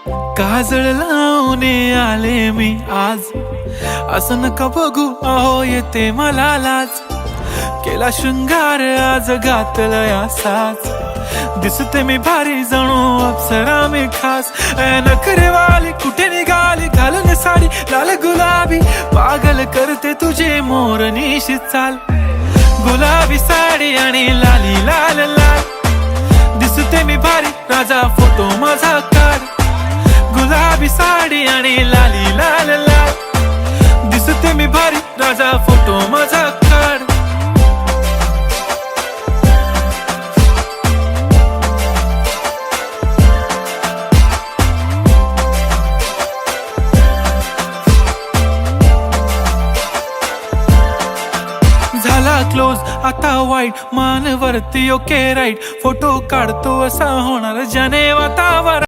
काजळ लावून आले मी आज, असं नका बघू अहो येते मला लाज. केला शृंगार आज घातलंय असाच, दिसते मी भारी जणू अप्सरा मी खास. नखरेवाली कुठे निघाली घालून साडी लाल गुलाबी, पागल करते तुझे मोरनीशी चाल. गुलाबी साडी आणि लाली लाल लाल, दिसते मी भारी राजा फोटो माझा काढ. गुलाबी साडी आणि लाली लाल लाल, दिसते मी भारी राजा फोटो माझा काढ. झाला क्लोज आता वाईट, मान वरती ओके राईट, फोटो काढतो असा होणार ज्याने वातावरण.